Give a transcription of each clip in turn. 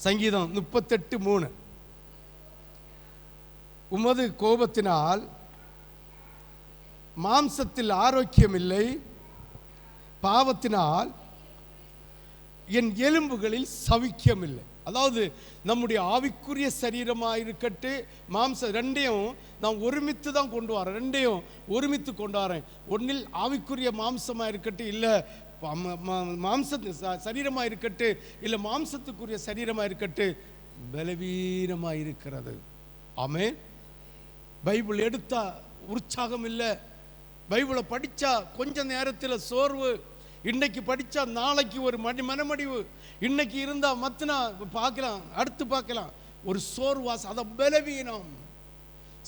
சங்கீதம் 38:3. உமது கோபத்தினால் மாம்சத்தில் ஆரோக்கியம் இல்லை, பாவத்தினால் என் எலும்புகளில் சவிக்கியம் இல்லை. அதாவது நம்முடைய ஆவிக்குரிய சரீரமாக இருக்கட்டு மாம்சம் ரெண்டையும் நான் ஒருமித்து தான் கொண்டு வரேன், ரெண்டையும் ஒருமித்து கொண்டு வரேன். ஒன்றில் ஆவிக்குரிய மாம்சமாக இருக்கட்டு, இல்லை சரீரமாக இருக்கட்டு, இல்லை மாம்சத்துக்குரிய சரீரமாக இருக்கட்டு, பலவீனமாக இருக்கிறது. ஆமென். பைபிள் எடுத்தா உற்சாகம் இல்லை, பைபிளை படித்தா கொஞ்ச நேரத்தில் சோர்வு, இன்னைக்கு படித்தா நாளைக்கு ஒரு மனமடிவு, இன்னைக்கு இருந்தால் மத்தினா பார்க்கலாம், அடுத்து பார்க்கலாம், ஒரு சோர்வாஸ். அதை பலவீனம்.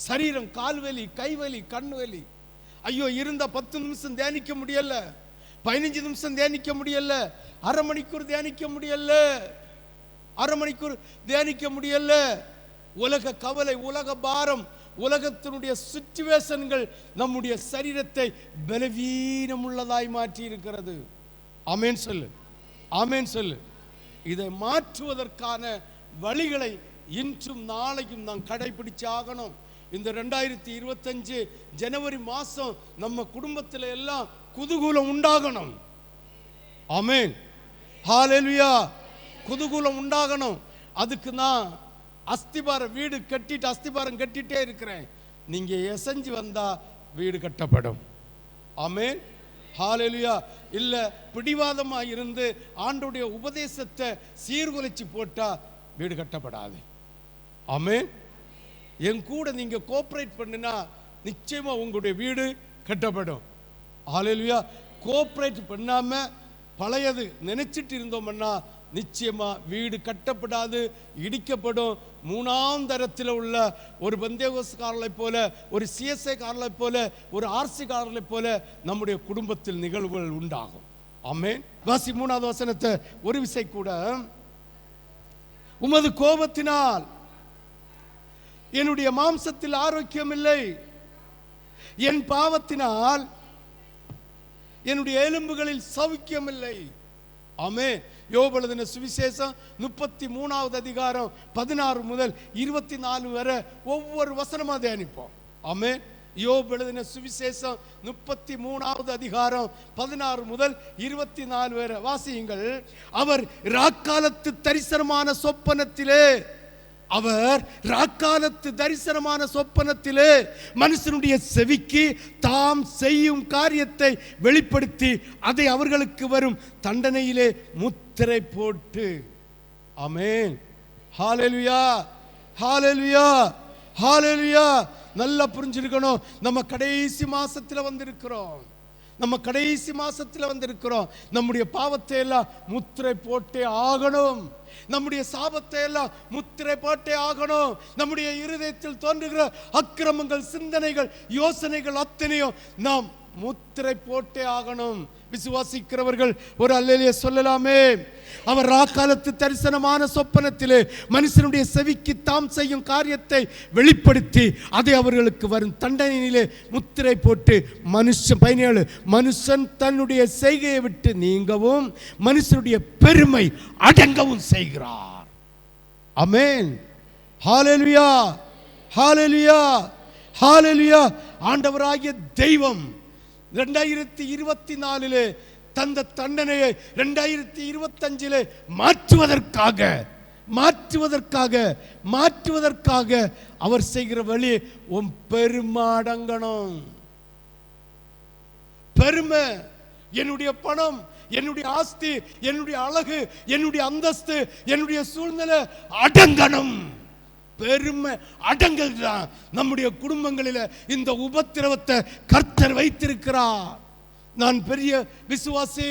சரீரம் கால்வலி, கைவலி, கண்வலி. ஐயோ இருந்தால் 10 நிமிஷம் தியானிக்க முடியல, 15 நிமிஷம் தியானிக்க முடியல, அரை மணிக்கூர் தியானிக்க முடியல, அரை மணிக்கூர் தியானிக்க முடியல. உலக கவலை, உலக பாரம், உலகத்தினுடைய சிச்சுவேஷன்கள் நம்முடைய சரீரத்தை பலவீனம் உள்ளதாய் மாற்றி இருக்கிறது. ஆமென் சொல்லு, ஆமென் சொல்லு. இதை மாற்றுவதற்கான வழிகளை இன்றும் நாளைக்கும் நாம் கடைபிடிச்சு ஆகணும். இந்த 2025 ஜனவரி மாதம் நம்ம குடும்பத்தில் எல்லாம் குதூகூலம் உண்டாகணும். ஆமென், ஹல்லேலூயா. குதூகூலம் உண்டாகணும். அதுக்கு நான் அஸ்திபாரம் வீடு கட்டிட்டு அஸ்திபாரம் கட்டிட்டே இருக்கிறேன். நீங்க எசைஞ்சு வந்தா வீடு கட்டப்படும். ஆமென், ஹல்லேலூயா. இல்ல பிடிவாதமா இருந்து ஆண்டவருடைய உபதேசத்தை சீர்குலைச்சு போட்டா வீடு கட்டப்படாது. ஆமென். என் கூட நீங்க கோஆபரேட் பண்ணினா நிச்சயமா உங்களுடைய வீடு கட்டப்படும். ஹல்லேலூயா. கோஆபரேட் பண்ணாம பழையது நினைச்சிட்டு இருந்தோம்னா நிச்சயமா வீடு கட்டப்படாது, இடிக்கப்படும். 3ஆம் தரத்தில் உள்ள ஒரு பெந்தேகோஸ்காரர்களை போல, ஒரு சிஎஸ்ஐ காரர்களை போல, ஒரு ஆர்சி காரர்களை போல நம்முடைய குடும்பத்தில் நிகழ்வுகள் உண்டாகும். ஆமென். வாசி 3வது வசனத்தை ஒரு விசை கூட. உமது கோபத்தினால் என்னுடைய மாம்சத்தில் ஆரோக்கியம் இல்லை, என் பாவத்தினால் என்னுடைய எலும்புகளில் சௌக்கியம் இல்லை. ஆமென். யோபு எழுதின சுவிசேஷம் 33வது அதிகாரம் 16 முதல் 24 வரை ஒவ்வொரு வசனமா தியானிப்போம். ஆமென். யோபு எழுதின சுவிசேஷம் 33வது அதிகாரம் 16 முதல் 24 வரை வாசியுங்கள். அவர் ராக்காலத்து தரிசனமான சொப்பனத்திலே, அவர் ராக்காலத்து தரிசனமான சொப்பனத்திலே மனுஷனுடைய செவிக்கு தாம் செய்யும் காரியத்தை வெளிப்படுத்தி அதை அவர்களுக்கு வரும் தண்டனையிலே முத்திரை போட்டு. ஆமென், ஹல்லேலூயா, ஹல்லேலூயா, ஹல்லேலூயா. நல்லா புரிஞ்சிருக்கணும். நம்ம கடைசி மாசத்துல வந்திருக்கிறோம், நம்ம கடைசி மாசத்துல வந்திருக்கிறோம். நம்முடைய பாவத்தை எல்லாம் முத்திரை போட்டே ஆகணும், நம்முடைய சாபத்தை எல்லாம் முத்திரை போட்டே ஆகணும். நம்முடைய இருதயத்தில் தோன்றுகிற அக்கிரமங்கள், சிந்தனைகள், யோசனைகள் அத்தனையும் நாம் முத்திரை போட்டே ஆகணும். விசுவாசிக்கிறவர்கள் ஒரு அல்லேலூயா சொல்லலாமே. அவர் ராக்காலத்து தரிசனமான சொப்பனத்திலே மனுஷனுடைய செவிக்கு தாம் செய்யும் காரியத்தை வெளிப்படுத்தி அதை அவர்களுக்கு வரும் தண்டனையிலே முத்திரை போட்டு. மனுஷன் 17 மனுஷன் தன்னுடைய செய்கையை விட்டு நீங்கவும் மனுஷனுடைய பெருமை அடங்கவும் செய்கிறார். ஆமென், ஹல்லேலூயா, ஹல்லேலூயா, ஹல்லேலூயா. ஆண்டவராகிய தெய்வம் 2024 தந்த தண்டனையை 2025 மாற்றுவதற்காக அவர் செய்கிற வழி உன் பெருமை அடங்கணும். பெருமை, என்னுடைய பணம், என்னுடைய ஆஸ்தி, என்னுடைய அழகு, என்னுடைய அந்தஸ்து, என்னுடைய சூழ்நிலை அடங்கணும். பெருமை அடங்கல் தான் நம்முடைய குடும்பங்களில் இந்த உபத்திரவத்தை கர்த்தர் வைத்திருக்கிறார். நான் பெரிய விசுவாசி,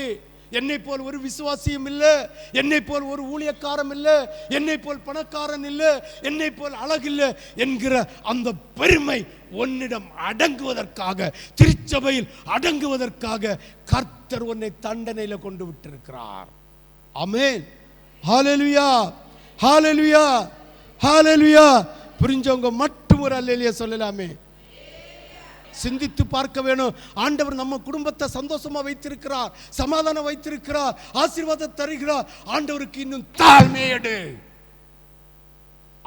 என்னை போல் ஒரு விசுவாசியும் இல்லை, என்னை போல் ஒரு ஊழியக்காரன் இல்லை, என்னை போல் பணக்காரன் இல்லை, என்னை போல் அழகில்லை என்கிற அந்த பெருமை உன்னிடம் அடங்குவதற்காக, திருச்சபையில் அடங்குவதற்காக கர்த்தர் உன்னை தண்டனையில கொண்டு விட்டிருக்கிறார். ஆமென், ஹல்லேலூயா, ஹல்லேலூயா, ஹல்லேலூயா. புரிஞ்சவங்க மட்டும் ஒரு அல்லேலூயா சொல்லலாமே. சிந்தித்து பார்க்க வேணும். ஆண்டவர் நம்ம குடும்பத்தை சந்தோஷமா வைத்திருக்கிறார், சமாதானம் வைத்திருக்கிறார், ஆசீர்வாதம் தருகிறார். ஆண்டவருக்கு இன்னும் தாழ்மையடு,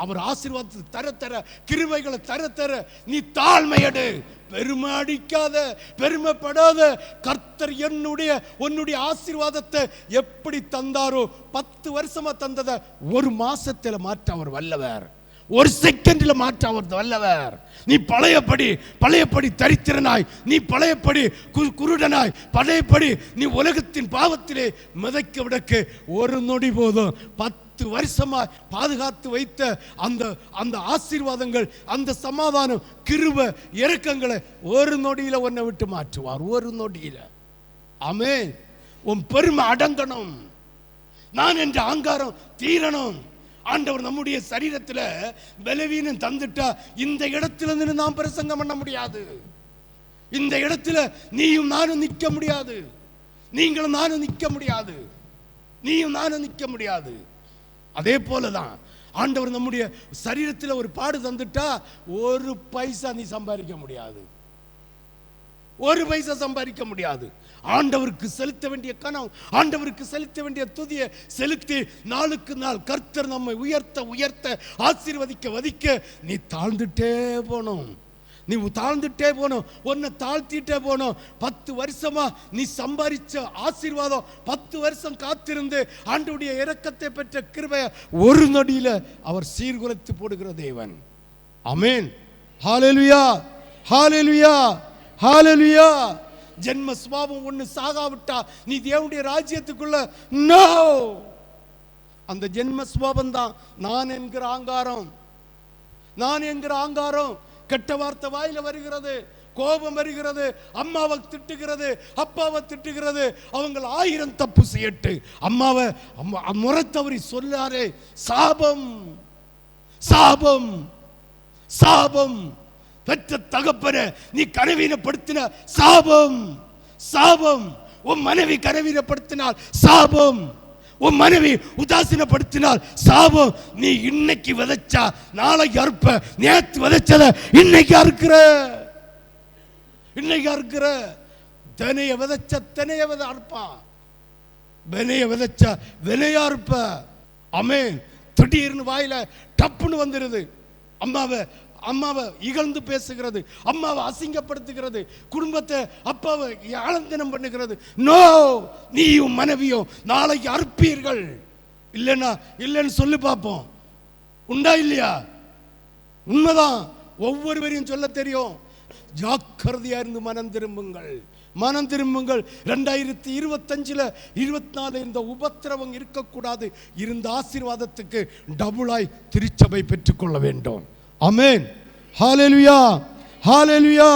அவர் ஆசீர்வாதத்தை தர தர, கிருபைகளை தர தர நீ தாழ்மையடு. பெருமை அடிக்காத, பெருமைப்படாத. கர்த்தர் உன்னுடைய ஆசீர்வாதத்தை எப்படி தந்தாரோ 10 வருஷமா தந்ததை 1 மாசத்துல மாற்ற அவர் வல்லவர். 1 செகண்டில் மாற்ற அவர் வல்லவர். நீ பழையபடி தரித்திரனாய், நீ பழையபடி குருடனாய், பழையபடி நீ உலகத்தின் பாவத்திலே மிதக்க விடக்க 1 நொடி போதும். 10 வருஷமா பாதுகாத்து வைத்த அந்த ஆசீர்வாதங்கள், அந்த சமாதானம், கிருபை, இரக்கங்களை 1 நொடியில உன்னை விட்டு மாற்றுவார். 1 நொடியில. ஆமென். உன் பெருமை அடங்கணும், நான் என்ற அகங்காரம் தீரணும். ஆண்டவர் நம்முடைய சரீரத்துல பலவீனம் தந்துட்டா இந்த இடத்துல இருந்து நாம் பிரசங்கம் பண்ண முடியாது. இந்த இடத்துல நீயும் நானும் நிற்க முடியாது, நீங்களும் நானும் நிற்க முடியாது, நீயும் நானும் நிற்க முடியாது. அதே போலதான் ஆண்டவர் நம்முடைய சரீரத்தில் ஒரு பாடு தந்துட்டா 1 பைசா நீ சம்பாதிக்க முடியாது, 1 பைசா சம்பாதிக்க முடியாது. ஆண்டவருக்கு செலுத்த வேண்டிய கனம், ஆண்டவருக்கு செலுத்த வேண்டிய துதியை செலுத்தி நாளுக்கு நாள் கர்த்தர் நம்மை உயர்த்த ஆசீர்வதிக்க நீ தாழ்ந்துட்டே போனோம். நீ தாழ்ந்துட்டே போனோம், உன்னை தாழ்த்திட்டே போனோம். 10 வருஷமா நீ சம்பாதிச்ச ஆசீர்வாதம், 10 வருஷம் காத்திருந்து ஆண்டவருடைய இரக்கத்தை பெற்ற கிருபையை 1 நொடியில அவர் சீர்குலைத்து போடுகிற தேவன். ஆமென். ஹல்லேலூயா, ஹல்லேலூயா, ஹல்லேலூயா. ஜென்ம சுபாவம் ஒன்று சாகாவிட்டா நீ தேவனுடைய ராஜ்யத்துக்குள்ள நோ. அந்த ஜென்ம சுபாவம் தான் நான் என்கிற ஆங்காரம். கெட்ட வார்த்தை வாயில வருகிறது, கோபம் வருகிறது, அம்மாவை திட்டுகிறது, அப்பாவை திட்டுகிறது. அவங்க 1000 தப்பு செய்யட்டு அம்மாவை முறைத்தவரி சொல்லாரே, சாபம் சாபம் சாபம். பெற்ற தகப்பன நீ கனவீனப்படுத்தின சாபம் சாபம். உன் மனைவி கனவீனப்படுத்தினால் சாபம், உன் மனைவி உதாசீனப்படுத்தினால் சாபம். நீ இன்னைக்கு விதைச்சா நாளைக்கு அறுப்ப. நேற்று விதைச்சத இன்னைக்கு அறுக்கிற. தினைய விதைச்ச தினைய அறுப்பான், வினைய விதைச்ச வினையா இருப்ப. ஆமென். திடீர்னு வாயில டப்புன்னு வந்துருது. அம்மாவை இகழ்ந்து பேசுகிறது, அம்மாவை அசிங்கப்படுத்துகிறது, குடும்பத்தை அப்பாவை ஆலந்தனம் பண்ணுகிறது. நோ, நீயும் மனைவியும் நாளைக்கு அறுப்பீர்கள். இல்லைன்னு சொல்லி பார்ப்போம். உண்டா இல்லையா? உண்மைதான். ஒவ்வொருவரையும் சொல்ல தெரியும். ஜாக்கிரதையா இருந்து மனம் திரும்புங்கள். 2025 24 இந்த உபத்திரவம் இருக்கக்கூடாது. இருந்த ஆசீர்வாதத்துக்கு டபுளாய் திருச்சபை பெற்றுக்கொள்ள வேண்டும். ஆமென். ஹல்லேலூயா, ஹல்லேலூயா,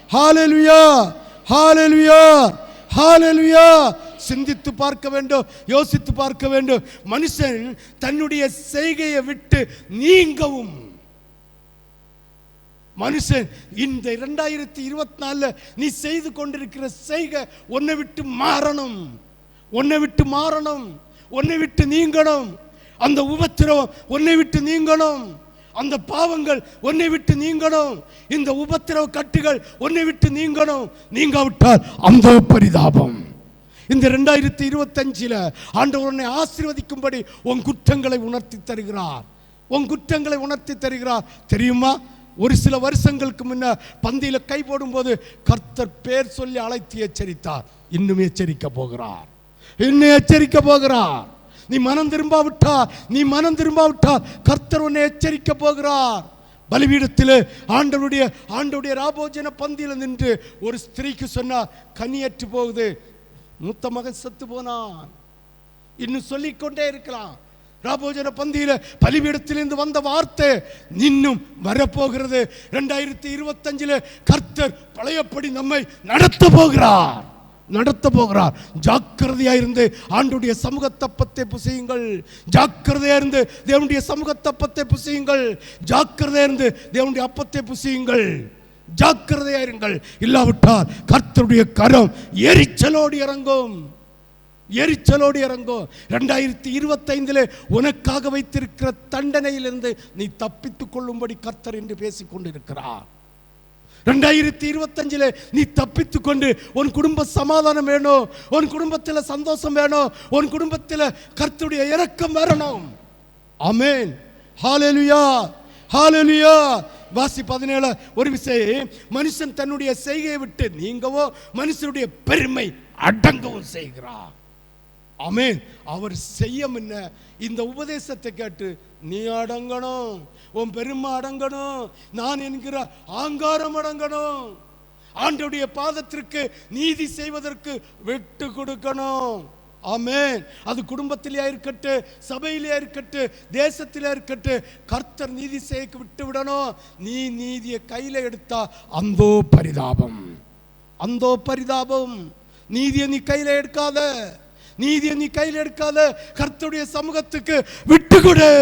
ஹல்லேலூயா, ஹல்லேலூயா, ஹல்லேலூயா. சிந்தித்து பார்க்க வேண்டும், யோசித்து பார்க்க வேண்டும். மனுஷன் தன்னுடைய செய்கையை விட்டு நீங்கவும், மனுஷன் இந்த 2024 நீ செய்து கொண்டிருக்கிற செய்கை உன்னை விட்டு மாறணும், உன்னை விட்டு நீங்கணும். அந்த உபத்திரவம் உன்னை விட்டு நீங்கணும், அந்த பாவங்கள் உன்னை விட்டு நீங்கணும், இந்த உபத்திரவ கட்டுகள் உன்னை விட்டு நீங்கணும். நீங்காவிட்டால் அந்த பரிதாபம். இந்த 2025 ஆண்டவர் உன்னை ஆசீர்வதிக்கும்படி உன் குற்றங்களை உணர்த்தி தருகிறார். தெரியுமா? ஒரு சில வருஷங்களுக்கு முன்ன பந்தியில கை போடும்போது கர்த்தர் பேர் சொல்லி அழைத்து எச்சரித்தார். இன்னும் எச்சரிக்க போகிறார். நீ மனம் திரும்பாவிட்டா கர்த்தர் உன்னை எச்சரிக்க போகிறார். பலிபீடத்தில் ஆண்டவருடைய ராபோஜன பந்தியில் நின்று ஒரு ஸ்திரீக்கு சொன்னார், கனியற்று போகுது, மூத்த மகன் செத்து போனான். இன்னும் சொல்லிக்கொண்டே இருக்கலாம். ராபோஜன பந்தியில பலிபீடத்திலிருந்து வந்த வார்த்தை இன்னும் வரப்போகிறது. 2025 கர்த்தர் பழையபடி நம்மை நடத்த போகிறார். ஜாக்கிரதையாயிருந்து ஆண்டுடைய சமூகத்தப்பத்தை புசியுங்கள். ஜாக்கிரதையாயிருந்து தேவனுடைய சமூகத்தப்பத்தை புசியுங்கள். ஜாக்கிரதையாயிருந்து தேவனுடைய அப்பத்தை புசியுங்கள். ஜாக்கிரதையாயிருங்கள். இல்லாவிட்டால் கர்த்தருடைய கரம் எரிச்சலோடு இறங்கும். 2025 உனக்காக வைத்திருக்கிற தண்டனையிலிருந்து நீ தப்பித்துக் கொள்ளும்படி கர்த்தர் என்று பேசிக் கொண்டிருக்கிறார். 2025 நீ தப்பித்துக் கொண்டு உன் குடும்ப சமாதானம் வேணும், உன் குடும்பத்தில் சந்தோஷம் வேணும், உன் குடும்பத்தில் கர்த்தருடைய இரக்கம் வரணும். ஆமென். ஹalleluya, ஹalleluya. வாசி 17 ஒரு விஷயம், மனுஷன் தன்னுடைய செய்கையை விட்டு நீங்கவோ மனுஷனுடைய பெருமை அடங்கவும் செய்கிறார். ஆமென். அவர் செய்யும் என்ன, இந்த உபதேசத்தை கேட்டு நீ அடங்கணும், உன் பெருமை அடங்கணும், நான் என்கிற ஆங்காரம் அடங்கணும், ஆண்டவருடைய பாதத்திற்கு நீதி செய்வதற்கு விட்டு கொடுக்கணும். ஆமென். அது குடும்பத்திலே இருக்கட்டு, சபையிலே இருக்கட்டு, தேசத்திலே இருக்கட்டு, கர்த்தர் நீதி செய்ய விட்டு விடணும். நீ நீதியை கையில எடுத்தா அந்தோ பரிதாபம், அந்தோ பரிதாபம். நீதியை நீ கையில எடுக்காத, நீதியை நீ கையில் எடுக்காத, கர்த்தருடைய சமூகத்துக்கு விட்டு கொடு.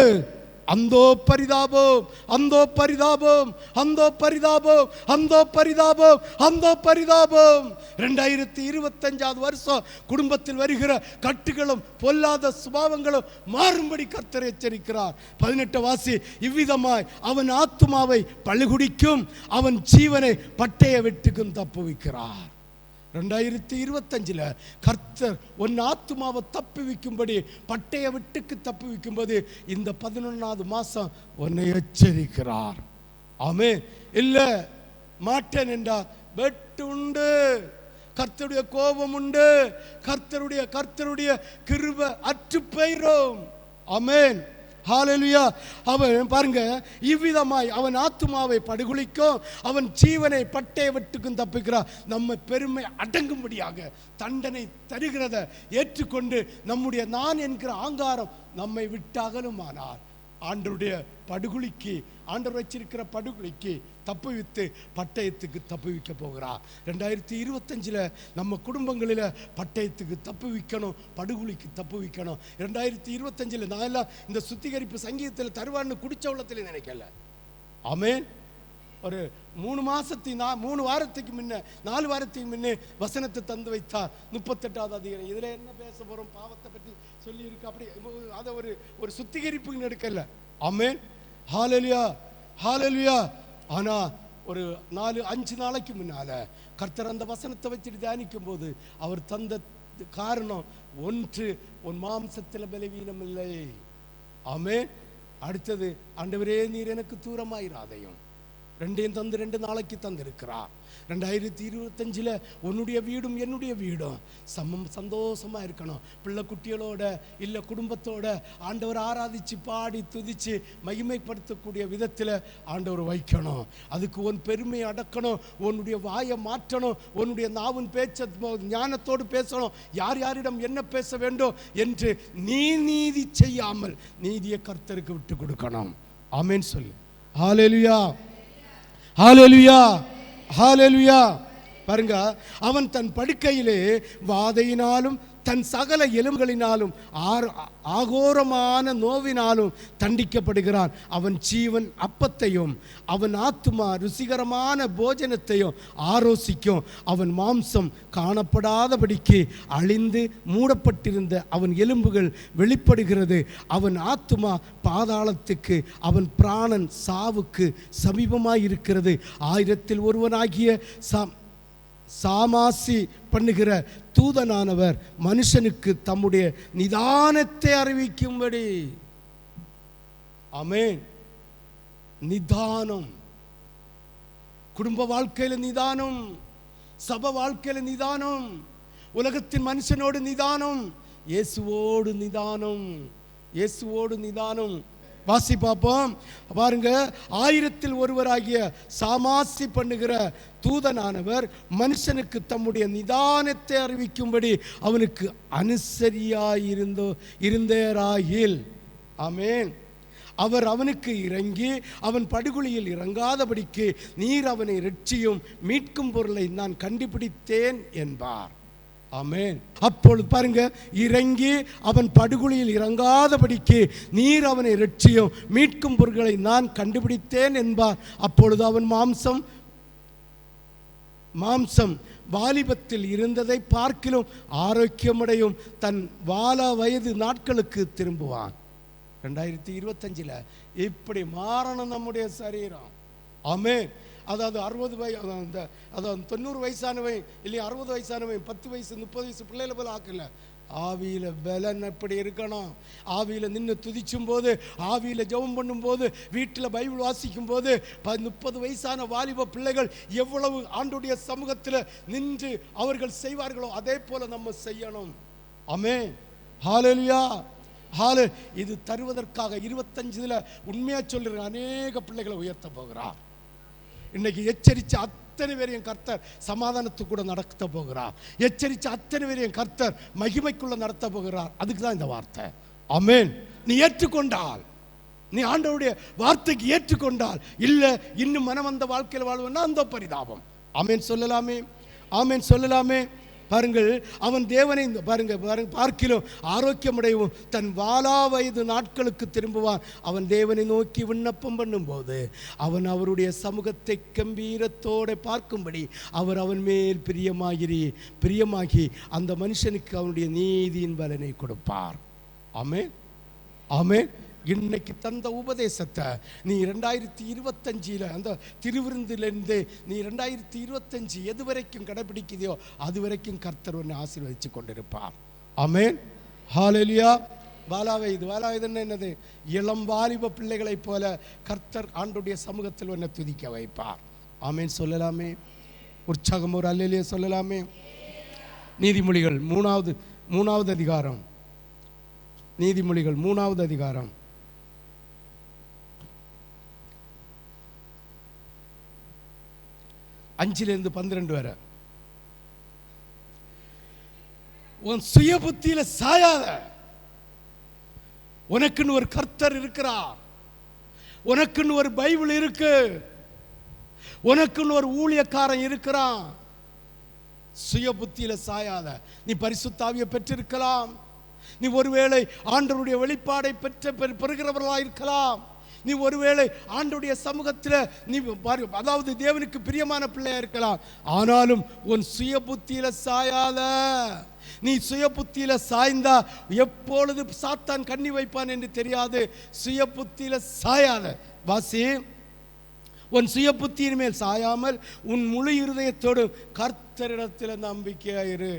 அந்தோ பரிதாபம், அந்தோ பரிதாபம், அந்தோ பரிதாபம், அந்தோ பரிதாபம், அந்தோ பரிதாபம். 2025 வருஷம் குடும்பத்தில் வருகிற கட்டுகளும் பொல்லாத சுபாவங்களும் மாறும்படி கர்த்தர் எச்சரிக்கிறார். 18 வாசி, இவ்விதமாய் அவன் ஆத்துமாவை பழுகுடிக்கும், அவன் ஜீவனை பட்டய வெட்டுக்கும் தப்புவிக்கிறார். 2025 கர்த்தர் உன் ஆத்துமாவை தப்புவிக்கும்படி, பட்டய வெட்டுக்கு தப்புவிக்கும்போது இந்த 11வது மாசம் உன்னை எச்சரிக்கிறார். ஆமென். இல்ல மாட்டேன் என்றால் வெட்டு உண்டு, கர்த்தருடைய கோபம் உண்டு, கர்த்தருடைய கிருபை அற்று போயிரும். ஆமென், ஹalleluya. அவன் பாருங்க, இவ்விதமாய் அவன் ஆத்துமாவை படுகுழிக்கும், அவன் ஜீவனை பட்டய வெட்டுக்கும் தப்புகிறார். நம்ம பெருமை அடங்கும்படியாக தண்டனை தருகிறத ஏற்றுக்கொண்டு நம்முடைய நான் என்கிற ஆங்காரம் நம்மை விட்டாகலுமானார் ஆண்டவருடைய படுகுழிக்கு, ஆண்டவர் வச்சிருக்கிற படுகுழிக்கு தப்புவித்து பட்டயத்துக்கு தப்புவிக்க போகிறார். 2025 நம்ம குடும்பங்களில் பட்டயத்துக்கு தப்புவிக்கணும், படுகுழிக்கு தப்புவிக்கணும். 2025 நான் எல்லாம் இந்த சுத்திகரிப்பு சங்கீதத்தில் தருவான்னு குடிச்ச உள்ளத்தில் நினைக்கல. ஆமென். ஒரு 3 வாரத்துக்கு முன்ன 4 வாரத்துக்கு முன்னே வசனத்தை தந்து வைத்தார். 38வது அதிகாரம். இதில் என்ன பேச போகிறோம், பாவத்தை பற்றி சொல்லி இருக்கு. அப்படி அதை ஒரு சுத்திகரிப்பு எடுக்கல. ஆமென், ஹalleluya, ஹalleluya. ஆனால் ஒரு 4-5 நாளைக்கு முன்னால கர்த்தர் அந்த வசனத்தை வச்சுட்டு தியானிக்கும் போது அவர் தந்த காரணம் ஒன்று, உன் மாம்சத்தில் பலவீனம் இல்லை. ஆமென். அடுத்தது, ஆண்டவரே நீர் எனக்கு தூரமாயிராதையும். 2 தந்து 2 நாளைக்கு தந்திருக்கிறார். 2025 உன்னுடைய வீடும் என்னுடைய வீடும் சந்தோஷமா இருக்கணும். பிள்ளை குட்டிகளோட இல்லை குடும்பத்தோட ஆண்டவர் ஆராதிச்சு பாடி துதிச்சு மகிமைப்படுத்தக்கூடிய விதத்தில் ஆண்டவர் வைக்கணும். அதுக்கு உன் பெருமை அடக்கணும், உன்னுடைய வாயை மாற்றணும், உன்னுடைய நாவின் பேச்ச ஞானத்தோடு பேசணும். யார் யாரிடம் என்ன பேச வேண்டும் என்று நீதி செய்யாமல் நீதியை கர்த்தருக்கு விட்டு கொடுக்கணும். ஆமென் சொல்லு. ஹalleluya, ஹalleluya, ஹalleluya. பாருங்க, அவன் தன் படுக்கையிலே வாதையினாலும் தன் சகல எலும்புகளினாலும் ஆகோரமான நோவினாலும் தண்டிக்கப்படுகிறான். அவன் ஜீவன் அப்பத்தையும் அவன் ஆத்துமா ருசிகரமான போஜனத்தையும் ஆரோசிக்கும். அவன் மாம்சம் காணப்படாதபடிக்கு அழிந்து மூடப்பட்டிருந்த அவன் எலும்புகள் வெளிப்படுகிறது. அவன் ஆத்துமா பாதாளத்துக்கு, அவன் பிராணன் சாவுக்கு சமீபமாயிருக்கிறது. 1000 ஒருவனாகிய சாமாசி பண்ணுகிற தூதனானவர் மனுஷனுக்கு தம்முடைய நிதானத்தை அறிவிக்கும்படி. ஆமென். நிதானம், குடும்ப வாழ்க்கையில் நிதானம், சபை வாழ்க்கையில் நிதானம், உலகத்தின் மனுஷனோடு நிதானம், இயேசுவோடு நிதானம், இயேசுவோடு நிதானம். வாசி பார்ப்போம். பாருங்க, 1000 ஒருவராகிய சாமாசி பண்ணுகிற தூதனானவர் மனுஷனுக்கு தம்முடைய நிதானத்தை அறிவிக்கும்படி அவனுக்கு அனுசரியாயிருந்தேராகில். ஆமென். அவர் அவனுக்கு இறங்கி அவன் படுகுழியில் இறங்காதபடிக்கு நீர் அவனை இரட்சியும், மீட்கும் பொருளை நான் கண்டுபிடித்தேன் என்பார். ஆமென். அப்பொழுது பாருங்க, இறங்கி அவன் படுகுழியில் இறங்காதபடிக்கு நீர் அவனை இரட்சியும், மீட்கும் பொருட்களை நான் கண்டுபிடித்தேன் என்பார். அப்பொழுது அவன் மாம்சம் வாலிபத்தில் இருந்ததை பார்க்கிலும் ஆரோக்கியமடையும், தன் வால வயது நாட்களுக்கு திரும்புவான். 2025 இப்படி மாறணும் நம்முடைய சரீரம். ஆமென். அதாவது 60 வயது, அதாவது 90 வயசானவன் இல்லையா, 60 வயசானவன் 10 வயசு 30 வயசு பிள்ளைகளை போல ஆக்கல. ஆவியில பலன் எப்படி இருக்கணும்? ஆவியில நின்று துதிச்சும் போது, ஆவியில ஜெபம் பண்ணும் போது, வீட்டில் பைபிள் வாசிக்கும் போது 30 வயசான வாலிப பிள்ளைகள் எவ்வளவு ஆண்டுடைய சமூகத்தில் நின்று அவர்கள் செய்வார்களோ அதே போல நம்ம செய்யணும். ஆமென். ஹல்லேலூயா. இது தருவதற்காக 25 உண்மையா சொல்லுற அநேக பிள்ளைகளை உயர்த்த போகிறார். இன்னைக்கு எச்சரிச்ச அத்தனை பேரையும் கர்த்தர் சமாதானத்துக்கு கூட நடத்த போகிறார். எச்சரிச்ச அத்தனை பேரையும் கர்த்தர் மகிமைக்குள்ள நடத்த போகிறார். அதுக்கு தான் இந்த வார்த்தை. ஆமென். நீ ஏற்றுக்கொண்டால், நீ ஆண்டவருடைய வார்த்தைக்கு ஏற்றுக்கொண்டால், இல்ல இன்னும் மனம் வந்த வாழ்க்கையில் வாழ்வனா அந்த பரிதாபம். ஆமென் சொல்லலாமே, ஆமென் சொல்லலாமே. பாருங்கள், அவன் தேவனை பாருங்க பார்க்கிலும் ஆரோக்கியமுடையவும் தன் வாலா வயது நாட்களுக்கு திரும்புவான். அவன் தேவனை நோக்கி விண்ணப்பம் பண்ணும்போது அவன் அவருடைய சமூகத்தை கம்பீரத்தோடு பார்க்கும்படி அவர் அவன் மேல் பிரியமாகி அந்த மனுஷனுக்கு அவனுடைய நீதியின் பலனை கொடுப்பார். ஆமென், ஆமென். இன்னைக்கு தந்த உபதேசத்தை நீ 2025 அந்த திருவிருந்திலிருந்து நீ 2025 எது வரைக்கும் கடைபிடிக்குதோ அது வரைக்கும் கர்த்தர் உன்னை ஆசீர்வதிச்சு கொண்டிருப்பார். ஆமென். ஹல்லேலூயா. வாலாவயது என்னது? இளம் வாலிப பிள்ளைகளைப் போல கர்த்தர் ஆண்டுடைய சமூகத்தில் உன்னை துதிக்க வைப்பார். ஆமென் சொல்லலாமே. உற்சாகம் ஒரு அல்லேலூயா சொல்லலாமே. நீதிமொழிகள் மூணாவது அதிகாரம். நீதிமொழிகள் 3வது அதிகாரம் 5-12 வரை. உன் சுய புத்தியில சாயாத. உனக்குன்னு ஒரு கர்த்தர் இருக்கிறார். உனக்குன்னு ஒரு பைபிள் இருக்கு. உனக்குன்னு ஒரு ஊழியக்காரன் இருக்கிறான். சுய புத்தியில சாயாத. நீ பரிசுத்த ஆவியை பெற்றிருக்கலாம். நீ ஒருவேளை ஆண்டவருடைய வெளிப்பாடை பெறுகிறவர்களாக இருக்கலாம். நீ ஒருவேளை ஆண்டவருடைய சமூகத்தில் நீ அதாவது தேவனுக்கு பிரியமான பிள்ளையா இருக்கலாம். ஆனாலும் உன் சுய புத்தியில சாயாத. நீ சுய புத்தியில சாய்ந்தா எப்பொழுது சாத்தான் கண்ணி வைப்பான் என்று தெரியாது. சுய புத்தியில சாயாத. வாசி, உன் சுய புத்தியின் மேல் சாயாமல் உன் முழு இருதயத்தோடு கர்த்தரிடத்தில் நம்பிக்கையாயிரு.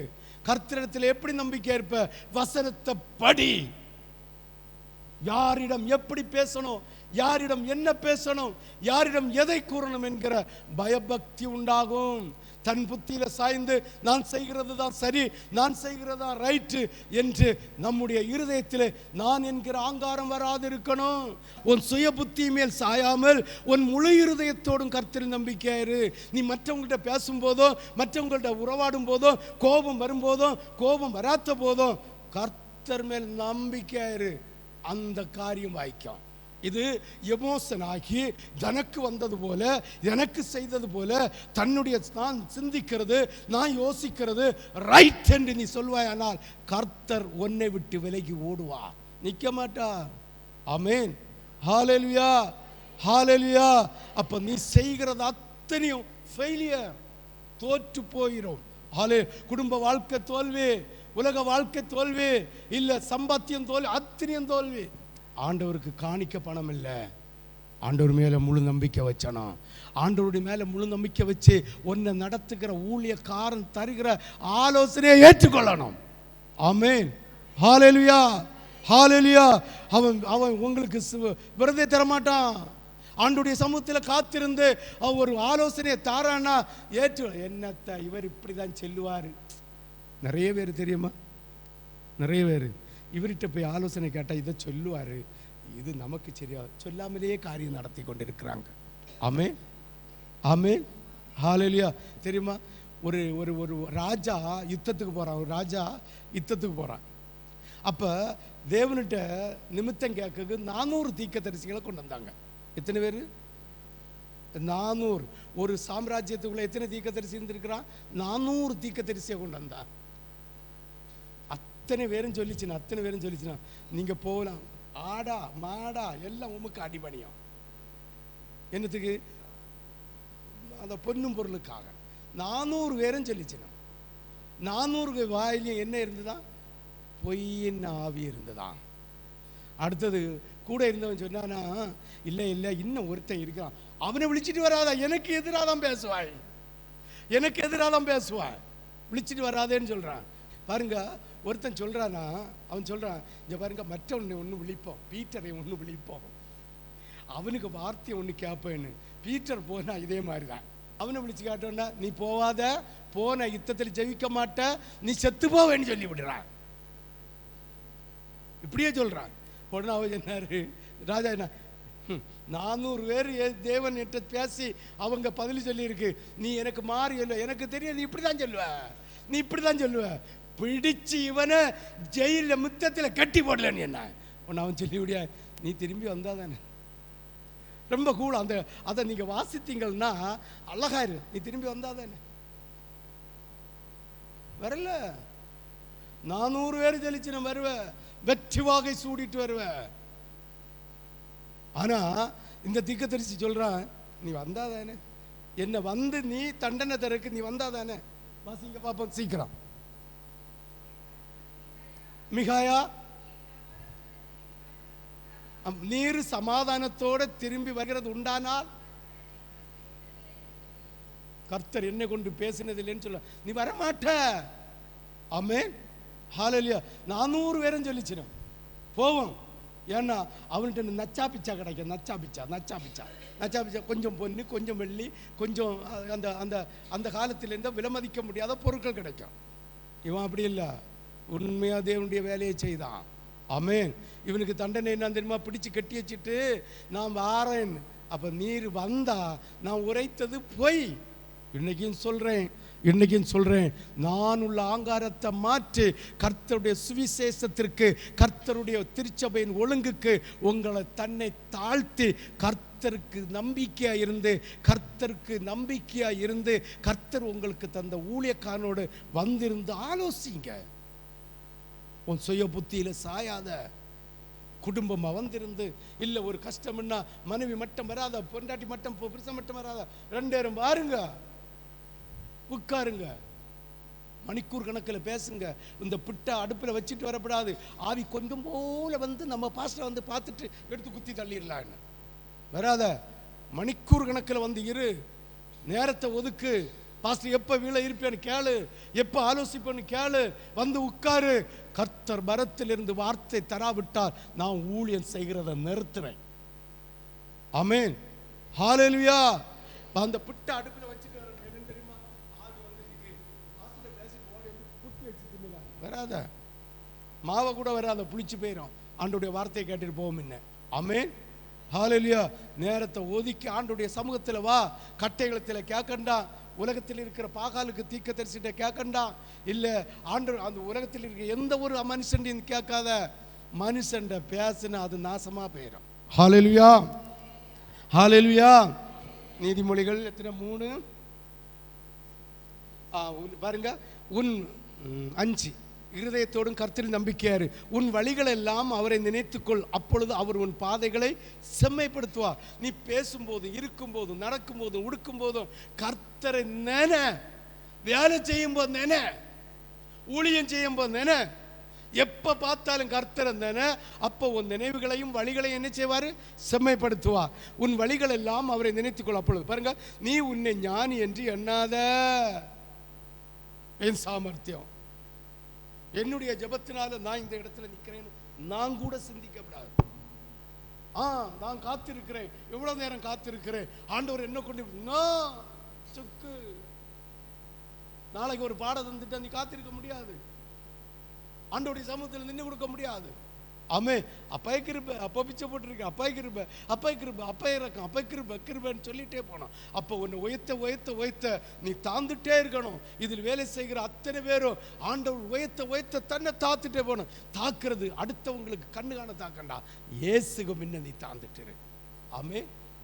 கர்த்தரிடத்தில் எப்படி நம்பிக்கை இருப்ப? வசனத்தை படி. யாரிடம் எப்படி பேசணும், யாரிடம் என்ன பேசணும், யாரிடம் எதை கூறணும் என்கிற பயபக்தி உண்டாகும். தன் புத்தியில சாய்ந்து நான் செய்கிறது தான் சரி, நான் செய்கிறது தான் ரைட்டு என்று நம்முடைய இருதயத்தில் நான் என்கிற ஆங்காரம் வராது இருக்கணும். உன் சுய புத்தி மேல் சாயாமல் உன் முழு இருதயத்தோடும் கர்த்தரில் நம்பிக்கையாயிரு. நீ மற்றவங்கள்ட்ட பேசும்போதோ, மற்றவங்கள்ட்ட உறவாடும் போதோ, கோபம் வரும்போதோ, கோபம் வராத போதோ கர்த்தர் மேல் நம்பிக்கையாயிரு. அந்த காரியம் வாய்க்கும். இது எமோஷன் ஆகி தனக்கு வந்தது போல, எனக்கு செய்தது போல தன்னுடைய நான் சிந்திக்கிறது, நான் யோசிக்கிறது ரைட் என்று நீ சொல்வாயானால் கர்த்தர் உன்னை விட்டு விலகி ஓடுவார், நிற்க மாட்டார். ஆமென். ஹல்லேலூயா, ஹல்லேலூயா. அப்ப நீ செய்கிறது அத்தனையும் ஃபெயிலியர், தோற்று போயிடும். குடும்ப வாழ்க்கை தோல்வி, உலக வாழ்க்கை தோல்வி, இல்ல சம்பாத்தியம் தோல்வி, அத்தனையும் தோல்வி. ஆண்டவருக்கு காணிக்க பணம் இல்லை. ஆண்டவர் மேல முழு நம்பிக்கை வச்சணும். ஆண்டவருடைய மேல முழு நம்பிக்கை வச்சு உன்னை நடத்துகிற ஊழியக்காரன் தருகிற ஆலோசனையை ஏற்றுக்கொள்ளணும். ஆமென். ஹல்லேலூயா, ஹல்லேலூயா. அவன் உங்களுக்கு விருதை தரமாட்டான். ஆண்டுடைய சமூகத்தில் காத்திருந்து ஒரு ஆலோசனையை தாரானா ஏற்று. என்னத்தை இவர் இப்படிதான் சொல்லுவார். நிறைய பேர் தெரியுமா, நிறைய பேர் இவர்கிட்ட போய் ஆலோசனை கேட்டால் இதை சொல்லுவார், இது நமக்கு சரியாது, சொல்லாமலேயே காரியம் நடத்தி கொண்டிருக்கிறாங்க. ஆமென், ஆமென், ஹல்லேலூயா. தெரியுமா, ஒரு ஒரு ஒரு ராஜா யுத்தத்துக்கு போகிறான். ஒரு ராஜா யுத்தத்துக்கு போகிறான். அப்போ தேவன்கிட்ட நிமித்தம் கேட்க 400 தீர்க்கதரிசிகளை கொண்டு வந்தாங்க. எத்தனை பேர்? 400. ஒரு சாம்ராஜ்யத்துக்குள்ள எத்தனை தீர்க்கதரிசி இருந்திருக்கிறான்? 400 தீர்க்கதரிசியை கொண்டு வந்தான். அத்தனை பேரும் சொல்லிச்சுனா நீங்க போகலாம், ஆடா மாடா எல்லாம் உமக்கு அடிபணியும். என்னத்துக்கு? அந்த பொன்னும் பொருளுக்காக 400 பேரும் சொல்லிச்சுனா. 400 வாயிலையும் என்ன இருந்துதான்? பொய்யின் ஆவி இருந்ததான். அடுத்தது கூட இருந்தவன் சொன்னானா, இல்லை இல்லை இன்னும் ஒருத்தன் இருக்கான், அவனை விழிச்சிட்டு வராதா, எனக்கு எதிராக தான் பேசுவாய், எனக்கு எதிராக தான் பேசுவாய், விழிச்சிட்டு வராதேன்னு சொல்றான். பாருங்க, ஒருத்தன் சொல்கிறானா, அவன் சொல்கிறான், இங்கே பாருங்க, மற்றவனை ஒன்று விழிப்போம், பீட்டரை ஒன்று விழிப்போம், அவனுக்கு வார்த்தையை ஒன்று கேட்பேன்னு. பீட்டர் போனா இதே மாதிரி தான், அவனை விழிச்சு காட்டோன்னா, நீ போவாத, போன யுத்தத்தில் ஜெயிக்க மாட்ட, நீ செத்து போவேன்னு சொல்லி விடுறான். இப்படியே சொல்றான். உடனே அவன் சொன்னாரு, ராஜா என்ன, 400 பேர் தேவன் என்ற பேசி அவங்க பதில் சொல்லியிருக்கு, நீ எனக்கு மாறி சொல்லுவ, எனக்கு தெரியும் நீ இப்படி தான் சொல்லுவ, நீ இப்படி தான் சொல்லுவ, பிடிச்சு இவனை ஜெயிலில் முத்தத்தில் கட்டி போடலன்னு என்ன. உன்னை அவன் சொல்லி விடியா, நீ திரும்பி வந்தா தானே ரொம்ப கூட அந்த அதை நீங்கள் வாசித்தீங்கன்னா அழகா இரு, நீ திரும்பி வந்தா தானே. வரல, 400 பேர் ஜெயிச்சு நான் வருவேன், வெற்றி வாகை சூடிட்டு வருவேன். ஆனா இந்த தீர்க்கதரிசி சொல்றான், நீ வந்தாதானே, என்ன வந்து நீ தண்டனை தரக்கு நீ வந்தாதானே. வாசிங்க பாப்போம் சீக்கிரம். மிகாயா, நீர் சமாதானத்தோட திரும்பி வருகிறது உண்டானால், கர்த்தர் என்னை கொண்டு பேசினது இல்லைன்னு சொல்ல, நீ வரமாட்ட. ஆமென், ஹல்லேலூயா. 400 பேரும் சொல்லிச்சிடும் போவோம். ஏன்னா அவன்கிட்ட நச்சா பிச்சா கிடைக்கும், நச்சா பிச்சா, கொஞ்சம் பொண்ணு, கொஞ்சம் வெள்ளி, கொஞ்சம் அந்த அந்த அந்த காலத்திலேருந்து விலைமதிக்க முடியாத பொருட்கள் கிடைக்கும். இவன் அப்படி இல்லை, உண்மையாக தேவனுடைய வேலையை செய்தான். ஆமென். இவனுக்கு தண்டனை என்ன தெரியுமா, பிடிச்சு கட்டி வச்சுட்டு நான் வாரேன். அப்போ நீர் வந்தா நான் உரைத்தது பொய். இன்னைக்கும் சொல்றேன், நான் உள்ள ஆங்காரத்தை மாற்றி கர்த்தருடைய சுவிசேஷத்திற்கு, கர்த்தருடைய திருச்சபையின் ஒழுங்குக்கு உங்களை தன்னை தாழ்த்தி கர்த்தருக்கு நம்பிக்கையா இருந்து கர்த்தர் உங்களுக்கு தந்த ஊழியக்காரனோடு வந்திருந்து ஆலோசிங்க. உன் சுய புத்தியில சாயாத, குடும்பமாக வந்திருந்து, இல்லை ஒரு கஷ்டம்னா மனைவி மட்டும் வராத, பொண்டாட்டி மட்டும், புருஷன் மட்டும் வராத, 2 பேரும் பாருங்க, உட்காருங்க, மணிக்கூர் கணக்கில் பேசுங்க. இந்த பிட்டை அடுப்பில் வச்சுட்டு வரப்படாது. ஆவி கொஞ்சம் போல வந்து நம்ம பாஸ்டர் வந்து பார்த்துட்டு எடுத்து குத்தி தள்ளிடலான்னு வராத. மணிக்கூர் கணக்கில் வந்து இரு, நேரத்தை ஒதுக்கு. பாஸ்டர் எப்போ வீழ இருப்பேன்னு கேளு, எப்போ ஆலோசிப்பேன்னு கேளு, வந்து உட்காரு. கர்த்தர் மரத்திலிருந்து வார்த்தை தராவிட்டால் நான் ஊழியம் செய்கிறத நிறுத்துறேன். ஆமென், ஹல்லேலூயா. அந்த பிட்டை அடுப்பில் வச்சுட்டு தெரியுமா, வராத, மாவை கூட வராத, புளிச்சு போயிடும். ஆண்டோடைய வார்த்தையை கேட்டுட்டு போவோம் என்ன. ஆமென், ஹல்லேலூயா. நேரத்தை ஒதுக்கி ஆண்டோடைய சமூகத்தில் வா. கட்டைகளத்தில் கேட்கண்டா, உலகத்தில் இருக்கிற பாகாலுக்கு தீர்க்கதரிசிட்ட கேட்கண்டா, இல்லை ஆண்டு அந்த உலகத்தில் இருக்கிற எந்த ஒரு மனுஷன் கேட்காத. மனுஷன் பேசுனா அது நாசமா போயிடும். ஹல்லேலூயா, ஹல்லேலூயா. நீதிமொழிகள் எத்தனை 3 பாருங்க. உன் 5 இருதயத்தோடும் கர்த்தரில் நம்பிக்கையாரு, உன் வழிகள் எல்லாம் அவரை நினைத்துக்கொள், அப்பொழுது அவர் உன் பாதைகளை செம்மைப்படுத்துவார். நீ பேசும்போதும், இருக்கும்போதும், நடக்கும்போதும், உடுக்கும்போதும் கர்த்தரை நினை. வேலை செய்யும் போது நினை, ஊழியம் செய்யும் போது நினை, எப்ப பார்த்தாலும் கர்த்தரை நினை. அப்போ உன் நினைவுகளையும் வழிகளையும் என்ன செய்வார், செம்மைப்படுத்துவார். உன் வழிகள் எல்லாம் அவரை நினைத்துக்கொள், அப்பொழுது பாருங்க, நீ உன்னை ஞானி என்று எண்ணாத. என் சாமர்த்தியம், என்னுடைய ஜெபத்தினால நான் இந்த இடத்துல நிற்கிறேன்னு நான் கூட சிந்திக்கப்படாது. நான் காத்திருக்கிறேன், எவ்வளவு நேரம் காத்திருக்கிறேன், ஆண்டவர் என்ன கொண்டு சுக்கு. நாளைக்கு ஒரு பாடம் தந்துட்டு நீ காத்திருக்க முடியாது, ஆண்டவருடைய சமூகத்தில் நின்று கொடுக்க முடியாது. ஆமே, அப்பா கிருபை, அப்பா பிச்சை போட்டிருக்கேன், அப்பா கிருபை, அப்பா கிருபை, அப்பா இறக்கம், அப்பா கிருபை, கிருபைன்னு சொல்லிட்டே போனோம். அப்போ உன்னை உயர்த்த நீ தாந்துட்டே இருக்கணும். இதில் வேலை செய்கிற அத்தனை பேரும் ஆண்டவர் உயர்த்த தன்னை தாத்துட்டே போகணும். தாக்குறது அடுத்தவங்களுக்கு கண்ணு காண தாக்கண்டா, இயேசுக்கு முன்ன நீ தாந்துட்டு. ஆமே,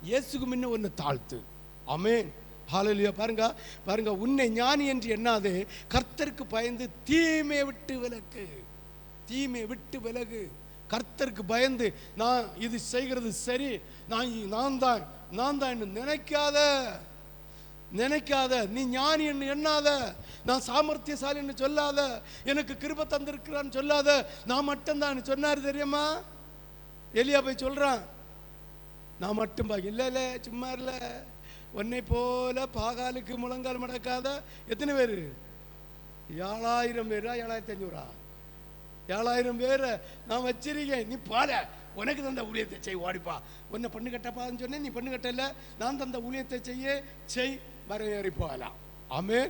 இயேசுக்கு முன்ன ஒன்று தாழ்த்து. ஆமே, ஹல்லேலூயா. பாருங்க, உன்னை ஞானி என்று எண்ணாதே, கர்த்தருக்கு பயந்து தீமையை விட்டு விலகு. கர்த்தருக்கு பயந்து நான் இது செய்கிறது சரி, நான் தான் நினைக்காத. நீ ஞானி என்று எண்ணாத, நான் சாமர்த்தியசாலி என்று சொல்லாத, எனக்கு கிருபை தந்திருக்கிறான்னு சொல்லாத. நான் மட்டும்தான் சொன்னார் தெரியுமா, எலியா போய் சொல்றான், நான் மட்டும் இல்ல சும்மா இல்ல, உன்னை போல பாகாலுக்கு முழங்கால் மடக்காத எத்தனை பேர், 7000 பேரா 7500 7,000 பேரை நான் வச்சிருக்கேன், நீ பால உனக்கு தந்த ஊழியத்தை செய், ஓடிப்பா. உன்னை பண்ணு கட்டப்பான்னு சொன்னேன், நீ பண்ணு கட்டல, நான் தந்த ஊழியத்தை செய், வரவேறி போகலாம். ஆமே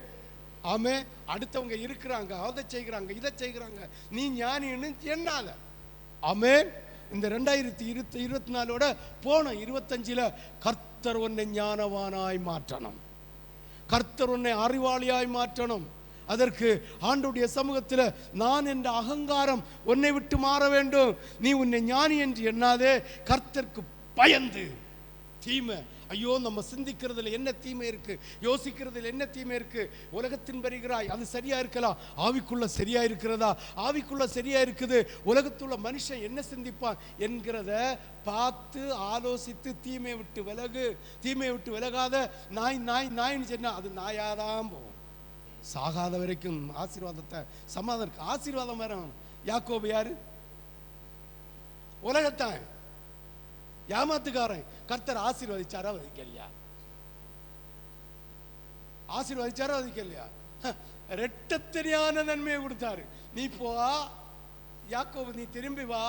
ஆமே. அடுத்தவங்க இருக்கிறாங்க, அதை செய்கிறாங்க, இதை செய்கிறாங்க, நீ ஞானின்னு எண்ணாத. ஆமே. இந்த 2024 போன 25 கர்த்தர் உன்னை ஞானவானாய் மாற்றணும், கர்த்தர் உன்னை அறிவாளியாய் மாற்றணும். அதற்கு ஆண்டவருடைய சமூகத்தில் நான் என்ற அகங்காரம் உன்னை விட்டு மாற வேண்டும். நீ உன்னை ஞானி என்று எண்ணாதே, கர்த்தருக்கு பயந்து. தீமை, ஐயோ நம்ம சிந்திக்கிறதுல என்ன தீமை இருக்கு, யோசிக்கிறதுல என்ன தீமை இருக்கு, உலகத்தின் வருகிறாய், அது சரியா இருக்கலாம், ஆவிக்குள்ள சரியா இருக்கிறதா, ஆவிக்குள்ள சரியா இருக்குது, உலகத்துள்ள மனுஷன் என்ன சிந்திப்பான் என்கிறத பார்த்து ஆலோசித்து தீமையை விட்டு விலகு. தீமையை விட்டு விலகாத நாயின்னு சொன்னா அது நாயாதான் போகும். சாகாத வரைக்கும் ஆசீர்வாதத்தை சமாதானம் ஆசீர்வாதம் வரும். யாக்கோபு யாரு? உலகத்தான் ஏமாத்துக்காரன். கர்த்தர் ஆசீர்வதிச்சாரா வதிக்கலையா? ஆசீர்வதிச்சாரா வதிக்கலையா? ரெட்டத்தனியான நன்மையை கொடுத்தாரு. நீ போ யாக்கோபு, நீ திரும்பி வா,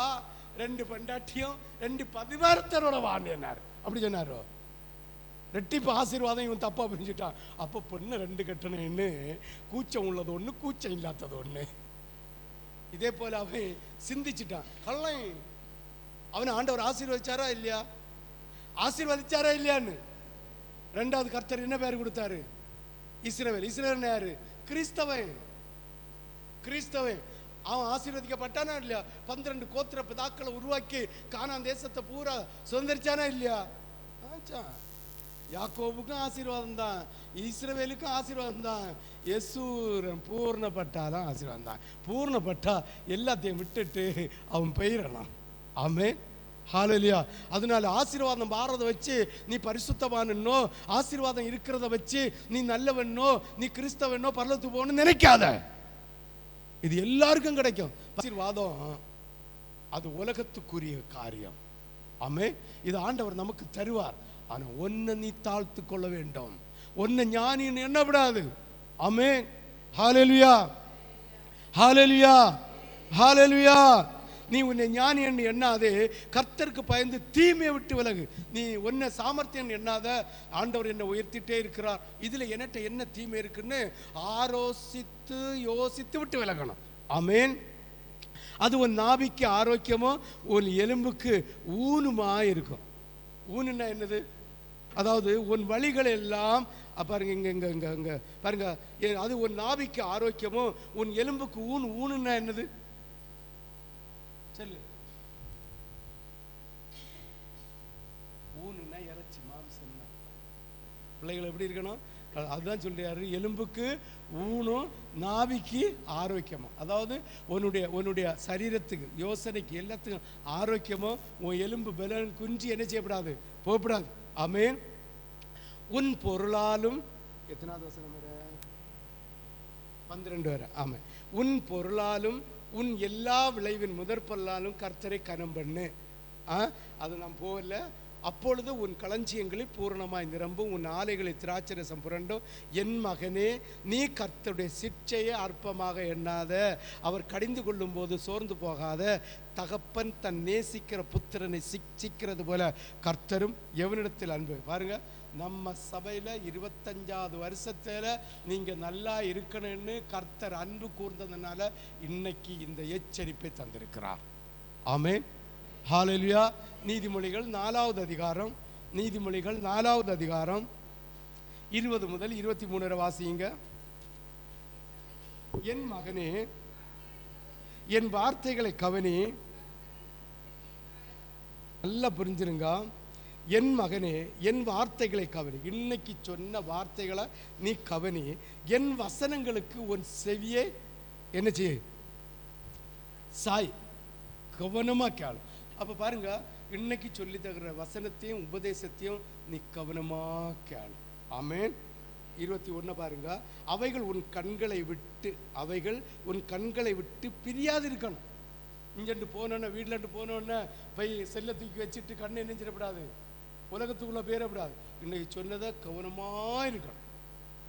2 பெண்டாட்டியும் 2 பதிவாரத்தரோட வாண்டினார். அப்படி சொன்னாரோ? ரெட்டிப்பு ஆசீர்வாதம் இவன் தப்பா புரிஞ்சுட்டான். அப்போ பொண்ணு 2 கட்டணும்னு கூச்சம் உள்ளது ஒண்ணு, கூச்சம் இல்லாதது ஒண்ணு. இதே போல அவன் சிந்திச்சுட்டான். கள்ளன் அவனை ஆண்டவர் ஆசீர்வதிச்சாரா இல்லையா? ஆசீர்வதிச்சாரா இல்லையான்னு. 2வது கர்த்தர் என்ன பேர் கொடுத்தாரு? இஸ்ரவேல். இஸ்ரவேல் யாரு? கிறிஸ்தவன். அவன் ஆசீர்வதிக்கப்பட்டானா இல்லையா? 12 கோத்திர பிதாக்களை உருவாக்கி கானான் தேசத்தை பூரா சுதந்திரிச்சானா இல்லையா? யாக்கோபுக்கும் ஆசீர்வாதம் தான், இஸ்ரவேலுக்கும் ஆசீர்வாதம் தான். யெசூரன் பூர்ணப்பட்டாலும் ஆசீர்வாதம் தான். பூர்ணப்பட்டா எல்லாத்தையும் விட்டுட்டு அவன் பெயரலாம். ஆமே. ஹல்லேலூயா. அதனால ஆசீர்வாதம் வாரத வச்சு நீ பரிசுத்தவானோ, ஆசீர்வாதம் இருக்கிறத வச்சு நீ நல்லவனோ, நீ கிறிஸ்தவனோ, பரலோகத்துக்கு போகணும்னு நினைக்காத. இது எல்லாருக்கும் கிடைக்கும். ஆசீர்வாதம் அது உலகத்துக்குரிய காரியம். ஆமே. இது ஆண்டவர் நமக்கு தருவார். ஆனா ஒன்ன நீ தாழ்த்து கொள்ள வேண்டும், ஒன்ன ஞானின்னு எண்ணப்படாது. ஆமே. ஹல்லேலூயா, ஹல்லேலூயா, ஹல்லேலூயா. நீ உன்னை ஞானி என்று எண்ணாதே, கர்த்தருக்கு பயந்து தீமையை விட்டு விலகு. நீ உன்னை சாமர்த்தியம் எண்ணாத, ஆண்டவர் என்னை உயர்த்திட்டே இருக்கிறார், இதுல என்கிட்ட என்ன தீமை இருக்குன்னு ஆலோசித்து யோசித்து விட்டு விலகணும். ஆமேன். அது உன் நாபிக்கு ஆரோக்கியமோ, உன் எலும்புக்கு ஊனுமா இருக்கும். ஊனுன்னா என்னது? அதாவது உன் வழிகள் எல்லாம் பாருங்க, இங்க இங்க இங்க பாருங்க, அது உன் நாபிக்கு ஆரோக்கியமோ, உன் எலும்புக்கு ஊனுன்னா என்னது? சொல்லு. ஊனுன்னா இறைச்சி, மாம்சம். பிள்ளைகள் எப்படி இருக்கணும்? அதுதான் சொல்றாரு, எலும்புக்கு ஊனும் நாவிக்கு ஆரோக்கியமோ. அதாவது உன்னுடைய சரீரத்துக்கு, யோசனைக்கு, எல்லாத்துக்கும் ஆரோக்கியமோ. உன் எலும்பு பலன் குஞ்சி என்ன செய்யப்படாது, போகப்படாது. ஆமென். உன் பொருளாலும், எத்தனாவது வசனம் வர? 12 வர. ஆமாம். உன் பொருளாலும் உன் எல்லா விளைவின் முதற்பொருளாலும் கர்த்தரை கனம் பண்ணு. அது நாம் போகல. அப்பொழுது உன் களஞ்சியங்களில் பூரணமாய் நிரம்பும், உன் ஆலைகளில் திராட்சரசம் புரண்டும். என் மகனே, நீ கர்த்தருடைய சிற்சையை அற்பமாக எண்ணாத, அவர் கடிந்து கொள்ளும் போது சோர்ந்து போகாத. தகப்பன் தன் நேசிக்கிற புத்திரனை சிக்கிறது போல கர்த்தரும் எவனிடத்தில் அன்பு. பாருங்க, நம்ம சபையில் 25வது வருஷத்தில் நீங்கள் நல்லா இருக்கணும்னு கர்த்தர் அன்பு கூர்ந்ததுனால இன்னைக்கு இந்த எச்சரிப்பை தந்திருக்கிறார். ஆமென். ஹல்லேலூயா. நீதிமொழிகள் 4வது அதிகாரம், நீதிமொழிகள் 4வது அதிகாரம் 20 முதல் 23 வாசியுங்க. என் மகனே, என் வார்த்தைகளை கவனி. நல்லா புரிஞ்சிருங்க. என் மகனே, என் வார்த்தைகளை கவனி. இன்னைக்கு சொன்ன வார்த்தைகளை நீ கவனி. என் வசனங்களுக்கு உன் செவியை என்ன செய்ய? சாய். கவனமா கேளு. அப்ப பாருங்க, இன்னைக்கு சொல்லி தகுற வசனத்தையும் உபதேசத்தையும் நீ கவனமா கேளு. ஆமென். 21 பாருங்க. அவைகள் உன் கண்களை விட்டு பிரியாது இருக்கணும். இங்கிட்டு போனோன்னா, வீட்டில் போனோன்னா போய் செல்ல தூக்கி வச்சுட்டு கண்ணை நெஞ்சிடப்படாது, உலகத்துக்குள்ள பேரப்படாது. இன்னைக்கு சொன்னதை கவனமா இருக்கணும்.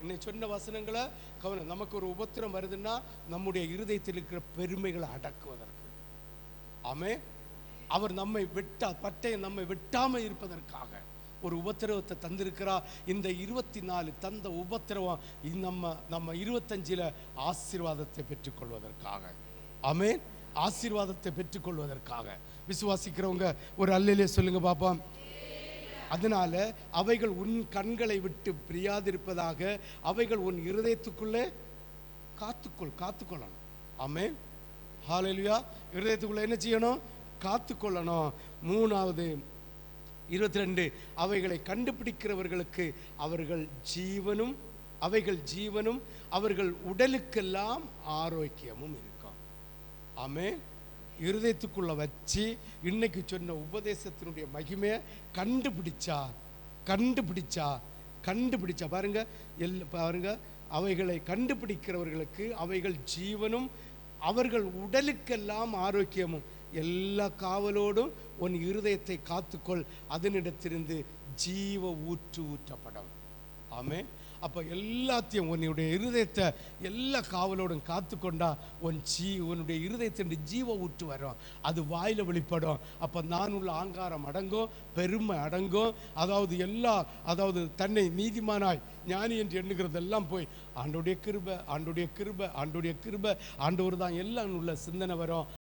இன்னைக்கு சொன்ன வசனங்களை கவனம். நமக்கு ஒரு உபத்திரம் வருதுன்னா நம்முடைய இருதயத்தில் இருக்கிற பெருமைகளை அடக்குவதற்கு. ஆமென். அவர் நம்மை பட்டயம் நம்மை வெட்டாமல் இருப்பதற்காக ஒரு உபத்திரவத்தை தந்திருக்கிறார். இந்த 24 தந்த உபத்திரவம் நம்ம 25 ஆசீர்வாதத்தை பெற்றுக்கொள்வதற்காக. ஆமென். ஆசீர்வாதத்தை பெற்றுக்கொள்வதற்காக. விசுவாசிக்கிறவங்க ஒரு அல்லேலூயா சொல்லுங்க பாப்போம். அதனால அவைகள் உன் கண்களை விட்டு பிரியாதிருப்பதாக அவைகள் உன் இருதயத்துக்குள்ளே காத்துக்கொள்ளணும். ஆமென். ஹல்லேலூயா. இருதயத்துக்குள்ளே என்ன செய்யணும்? காத்துக்கொள்ளணும். 3வது 22 அவைகளை கண்டுபிடிக்கிறவர்களுக்கு அவைகள் ஜீவனும் அவர்கள் உடலுக்கெல்லாம் ஆரோக்கியமும் இருக்கும். ஆமென். இருதயத்துக்குள்ள வச்சு இன்னைக்கு சொன்ன உபதேசத்தினுடைய மகிமையை கண்டுபிடிச்சா பாருங்க அவைகளை கண்டுபிடிக்கிறவர்களுக்கு அவைகள் ஜீவனும் அவர்கள் உடலுக்கெல்லாம் ஆரோக்கியமும். எல்லா காவலோடும் உன் இருதயத்தை காத்துக்கொள், அதனிடத்திலிருந்து ஜீவ ஊற்றப்படும். ஆமென். அப்போ எல்லாத்தையும் உன்னுடைய இருதயத்தை எல்லா காவலோடும் காத்துக்கொண்டா உன்னுடைய இருதயத்தின் ஜீவ ஊற்று வரும். அது வாயில வெளிப்படும். அப்போ நான் உள்ள ஆங்காரம் அடங்கும், பெருமை அடங்கும். அதாவது தன்னை நீதிமானாய் ஞானி என்று எண்ணுகிறதெல்லாம் போய் ஆண்டோடைய கிருபை ஆண்டவர் தான் எல்லாம் உள்ள சிந்தனை வரும்.